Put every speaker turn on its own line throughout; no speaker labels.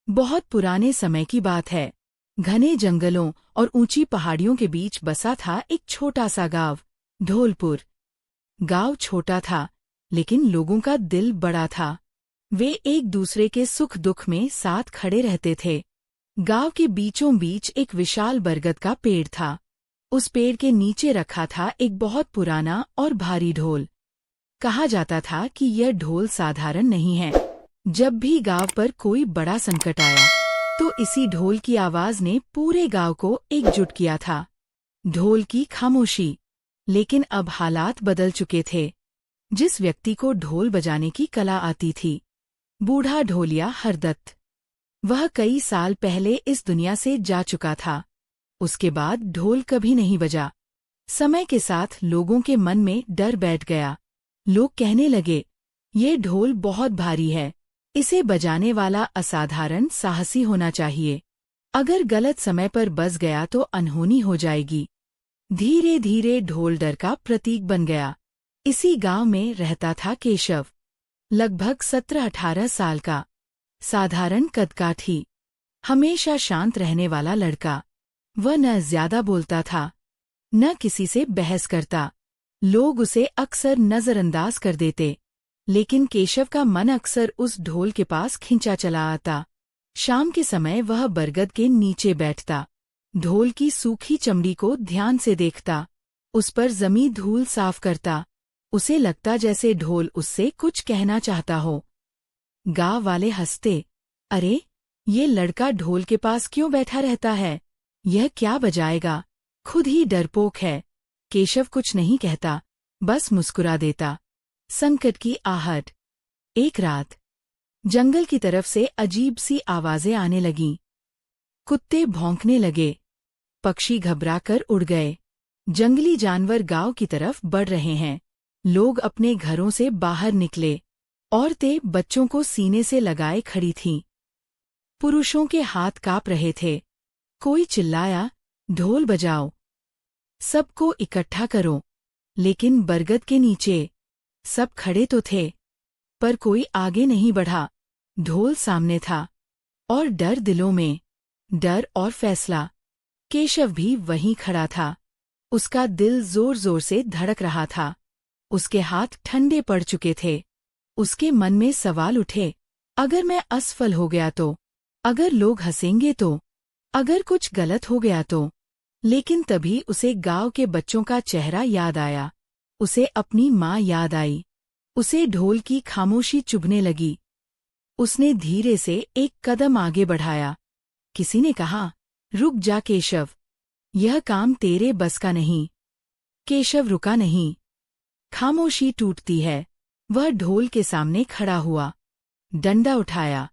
बहुत पुराने समय की बात है। घने जंगलों और ऊंची पहाड़ियों के बीच बसा था एक छोटा सा गांव, ढोलपुर। गांव छोटा था, लेकिन लोगों का दिल बड़ा था। वे एक दूसरे के सुख दुख में साथ खड़े रहते थे। गांव के बीचों बीच एक विशाल बरगद का पेड़ था। उस पेड़ के नीचे रखा था एक बहुत पुराना और भारी ढोल। कहा जाता था कि यह ढोल साधारण नहीं है। जब भी गांव पर कोई बड़ा संकट आया, तो इसी ढोल की आवाज ने पूरे गांव को एकजुट किया था। ढोल की खामोशी। लेकिन अब हालात बदल चुके थे। जिस व्यक्ति को ढोल बजाने की कला आती थी, बूढ़ा ढोलिया हरदत्त, वह कई साल पहले इस दुनिया से जा चुका था। उसके बाद ढोल कभी नहीं बजा। समय के साथ लोगों के मन में डर बैठ गया। लोग कहने लगे, ये ढोल बहुत भारी है, इसे बजाने वाला असाधारण साहसी होना चाहिए। अगर गलत समय पर बज गया तो अनहोनी हो जाएगी। धीरे धीरे ढोल डर का प्रतीक बन गया। इसी गांव में रहता था केशव, लगभग 17-18 साल का, साधारण कदकाठी, हमेशा शांत रहने वाला लड़का। वह न ज्यादा बोलता था, न किसी से बहस करता। लोग उसे अक्सर नजरअंदाज कर देते, लेकिन केशव का मन अक्सर उस ढोल के पास खिंचा चला आता। शाम के समय वह बरगद के नीचे बैठता, ढोल की सूखी चमड़ी को ध्यान से देखता, उस पर जमी धूल साफ करता। उसे लगता जैसे ढोल उससे कुछ कहना चाहता हो। गांव वाले हंसते, अरे, ये लड़का ढोल के पास क्यों बैठा रहता है? यह क्या बजाएगा? खुद ही डरपोक है। केशव कुछ नहीं कहता, बस मुस्कुरा देता। संकट की आहट। एक रात जंगल की तरफ से अजीब सी आवाजें आने लगीं। कुत्ते भौंकने लगे, पक्षी घबराकर उड़ गए। जंगली जानवर गांव की तरफ बढ़ रहे हैं। लोग अपने घरों से बाहर निकले। औरतें बच्चों को सीने से लगाए खड़ी थीं। पुरुषों के हाथ कांप रहे थे। कोई चिल्लाया, ढोल बजाओ, सबको इकट्ठा करो। लेकिन बरगद के नीचे सब खड़े तो थे, पर कोई आगे नहीं बढ़ा। ढोल सामने था, और डर दिलों में, डर और फैसला। केशव भी वहीं खड़ा था। उसका दिल जोर जोर से धड़क रहा था। उसके हाथ ठंडे पड़ चुके थे। उसके मन में सवाल उठे, अगर मैं असफल हो गया तो? अगर लोग हंसेंगे तो? अगर कुछ गलत हो गया तो? लेकिन तभी उसे गांव के बच्चों का चेहरा याद आया। उसे अपनी माँ याद आई। उसे ढोल की खामोशी चुभने लगी। उसने धीरे से एक कदम आगे बढ़ाया। किसी ने कहा, रुक जा केशव, यह काम तेरे बस का नहीं। केशव रुका नहीं। खामोशी टूटती है। वह ढोल के सामने खड़ा हुआ, डंडा उठाया।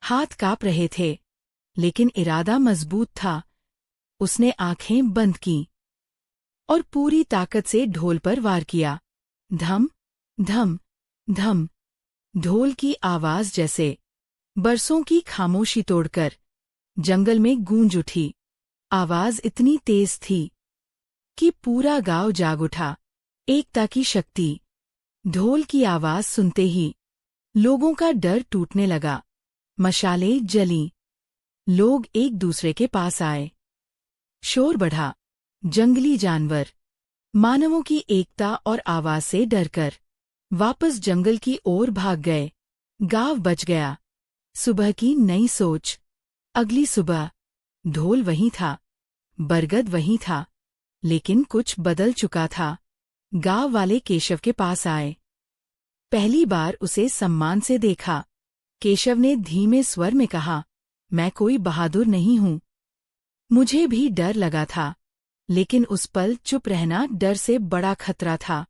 हाथ कांप रहे थे, लेकिन इरादा मजबूत था। उसने आंखें बंद की और पूरी ताकत से ढोल पर वार किया। धम, धम, धम। ढोल की आवाज जैसे बरसों की खामोशी तोड़कर जंगल में गूंज उठी। आवाज इतनी तेज थी कि पूरा गांव जाग उठा। एकता की शक्ति। ढोल की आवाज सुनते ही लोगों का डर टूटने लगा। मशालें जलीं। लोग एक दूसरे के पास आए। शोर बढ़ा। जंगली जानवर मानवों की एकता और आवाज से डरकर वापस जंगल की ओर भाग गए। गांव बच गया। सुबह की नई सोच। अगली सुबह ढोल वहीं था, बरगद वहीं था, लेकिन कुछ बदल चुका था। गांव वाले केशव के पास आए। पहली बार उसे सम्मान से देखा। केशव ने धीमे स्वर में कहा, मैं कोई बहादुर नहीं हूं। मुझे भी डर लगा था, लेकिन उस पल चुप रहना डर से बड़ा खतरा था।